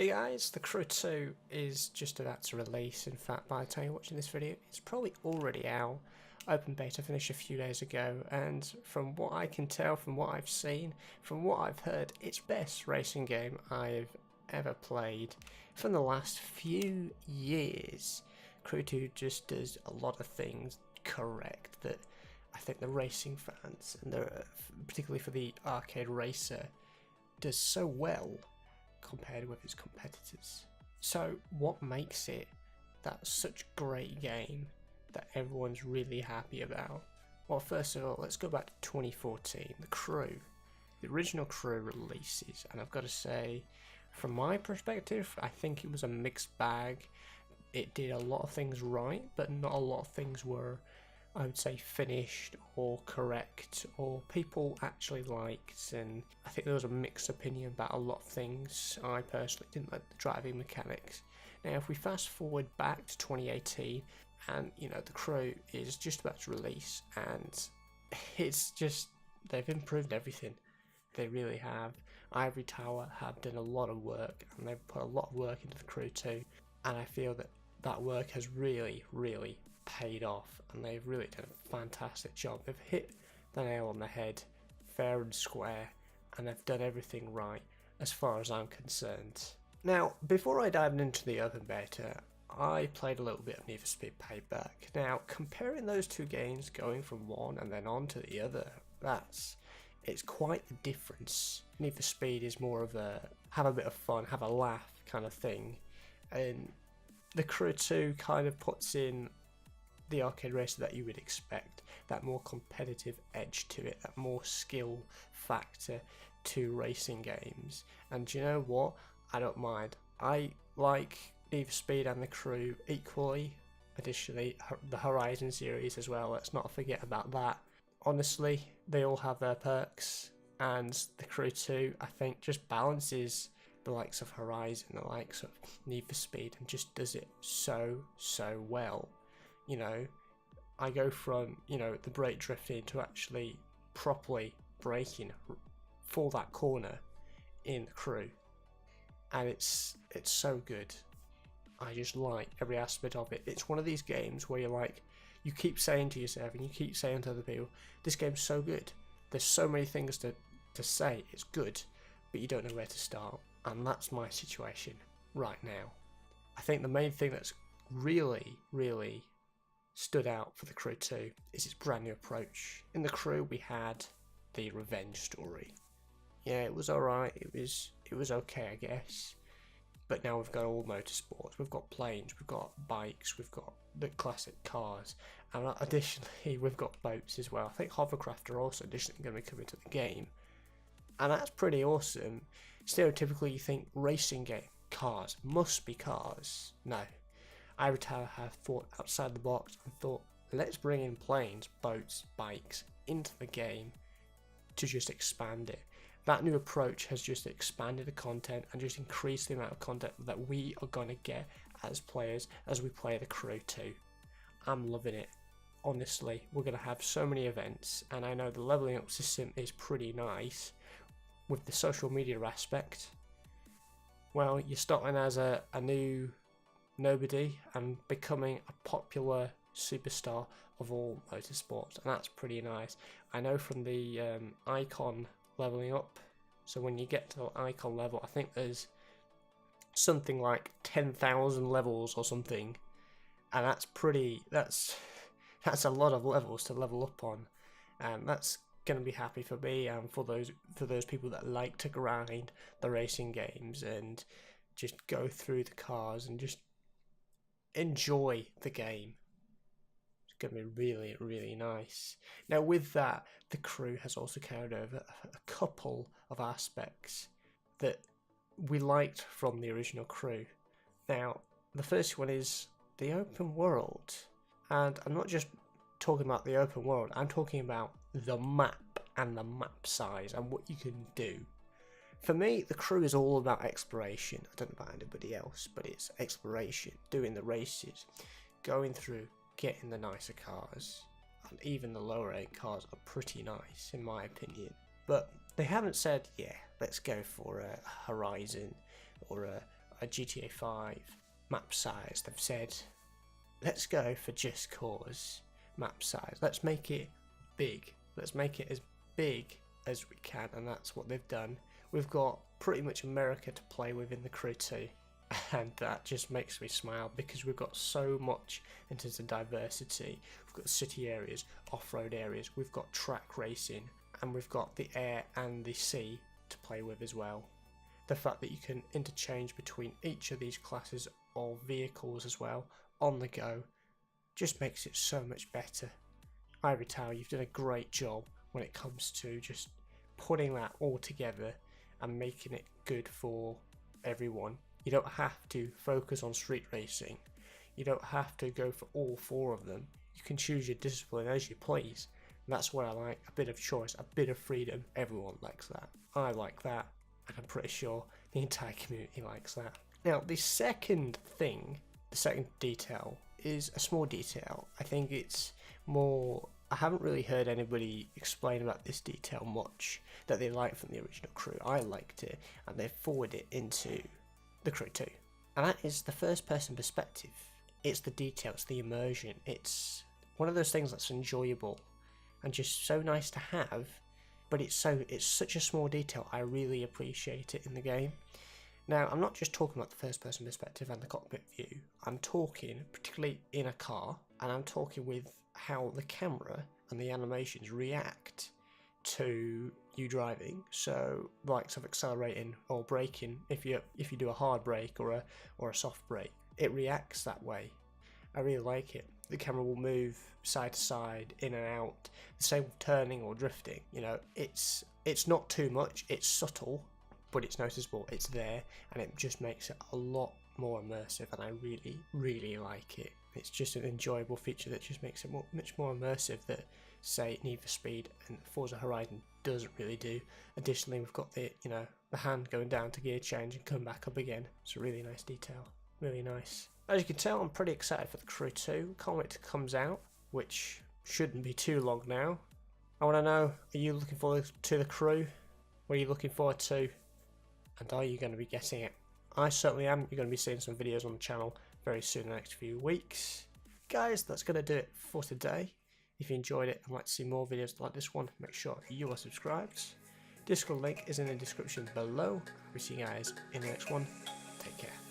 Hey guys, The Crew 2 is just about to release. In fact, by the time you're watching this video, it's probably already out. Open beta finished a few days ago, and from what I can tell, from what I've seen, from what I've heard, it's the best racing game I've ever played from the last few years. Crew 2 just does a lot of things correct that I think the racing fans, and particularly for the arcade racer, does so well compared with its competitors. So what makes it that such a great game that everyone's really happy about? Well, first of all, let's go back to 2014. The Crew, the original Crew releases, and I've got to say, from my perspective, I think it was a mixed bag. It did a lot of things right, but not a lot of things were, I would say, finished or correct or people actually liked, and I think there was a mixed opinion about a lot of things. I personally didn't like the driving mechanics. Now if we fast forward back to 2018, and the Crew is just about to release, and it's just, they've improved everything. They really have. Ivory Tower have done a lot of work, and they've put a lot of work into the Crew too, and I feel that that work has really paid off, and they've really done a fantastic job. They've hit the nail on the head, fair and square, and they've done everything right as far as I'm concerned. Now, before I dived into the open beta, I played a little bit of Need for Speed Payback. Now, comparing those two games, going from one and then on to the other, it's quite the difference. Need for Speed is more of a have a bit of fun, have a laugh kind of thing, and the Crew 2 kind of puts in the arcade racer that you would expect, that more competitive edge to it, that more skill factor to racing games. And you know what? I don't mind. I like Need for Speed and the Crew equally. Additionally, the Horizon series as well, let's not forget about that. Honestly, they all have their perks, and the Crew 2, I think, just balances the likes of Horizon, the likes of Need for Speed, and just does it so well. I go from the brake drifting to actually properly braking for that corner in the Crew, and it's so good. I just like every aspect of it. It's one of these games where you keep saying to yourself and you keep saying to other people, this game's so good, there's so many things to say, it's good, but you don't know where to start. And that's my situation right now. I think the main thing that's really stood out for the Crew 2 is its brand new approach. In the Crew we had the revenge story. Yeah, it was alright, it was okay, I guess. But now we've got all motorsports, we've got planes, we've got bikes, we've got the classic cars, and additionally we've got boats as well. I think hovercraft are also additionally going to be coming to the game, and that's pretty awesome. Stereotypically you think racing game, cars, must be cars. No. Ivory Tower have thought outside the box and thought, let's bring in planes, boats, bikes into the game to just expand it. That new approach has just expanded the content and just increased the amount of content that we are going to get as players as we play the Crew 2. I'm loving it. Honestly, we're going to have so many events, and I know the leveling up system is pretty nice with the social media aspect. Well, you're starting as a new nobody and becoming a popular superstar of all motorsports, and that's pretty nice. I know from the icon leveling up, so when you get to the icon level, I think there's something like 10,000 levels or something, and that's a lot of levels to level up on, and that's going to be happy for me and for those people that like to grind the racing games and just go through the cars and just enjoy the game. It's going to be really nice. Now with that, the Crew has also carried over a couple of aspects that we liked from the original Crew. Now the first one is the open world, and I'm not just talking about the open world, I'm talking about the map and the map size and what you can do. For me, the Crew is all about exploration. I don't know about anybody else, but it's exploration, doing the races, going through, getting the nicer cars, and even the lower end cars are pretty nice in my opinion. But they haven't said, yeah, let's go for a Horizon or a a GTA 5 map size. They've said, let's go for Just Cause map size. Let's make it big. Let's make it as big as we can, and that's what they've done. We've got pretty much America to play with in the Crew 2, and that just makes me smile because we've got so much in terms of diversity. We've got city areas, off-road areas, we've got track racing, and we've got the air and the sea to play with as well. The fact that you can interchange between each of these classes of vehicles as well on the go just makes it so much better. Ivory Tower, you've done a great job when it comes to just putting that all together and making it good for everyone. You don't have to focus on street racing. You don't have to go for all 4 of them. You can choose your discipline as you please. And that's what I like, a bit of choice, a bit of freedom. Everyone likes that. I like that, and I'm pretty sure the entire community likes that. Now, the second thing, the second detail, is a small detail. I think it's more, I haven't really heard anybody explain about this detail much that they like from the original Crew. I liked it, and they forwarded it into the Crew 2. And that is the first person perspective. It's the detail, it's the immersion. It's one of those things that's enjoyable and just so nice to have, but it's such a small detail. I really appreciate it in the game. Now, I'm not just talking about the first person perspective and the cockpit view. I'm talking particularly in a car, and I'm talking with how the camera and the animations react to you driving. So the likes of accelerating or braking, if you do a hard brake or a soft brake, it reacts that way. I really like it. The camera will move side to side, in and out. The same with turning or drifting. You know, it's not too much. It's subtle, but it's noticeable. It's there, and it just makes it a lot more immersive. And I really, really like it. It's just an enjoyable feature that just makes it much more immersive that, say, Need for Speed and Forza Horizon doesn't really do. Additionally, we've got the hand going down to gear change and come back up again. It's a really nice detail. Really nice. As you can tell, I'm pretty excited for the Crew 2. Can't wait till it comes out, which shouldn't be too long now. I want to know, are you looking forward to the Crew? What are you looking forward to? And are you going to be getting it? I certainly am. You're going to be seeing some videos on the channel very soon in the next few weeks. Guys, that's going to do it for today. If you enjoyed it and like to see more videos like this one, make sure you are subscribed. Discord link is in the description below. We'll see you guys in the next one. Take care.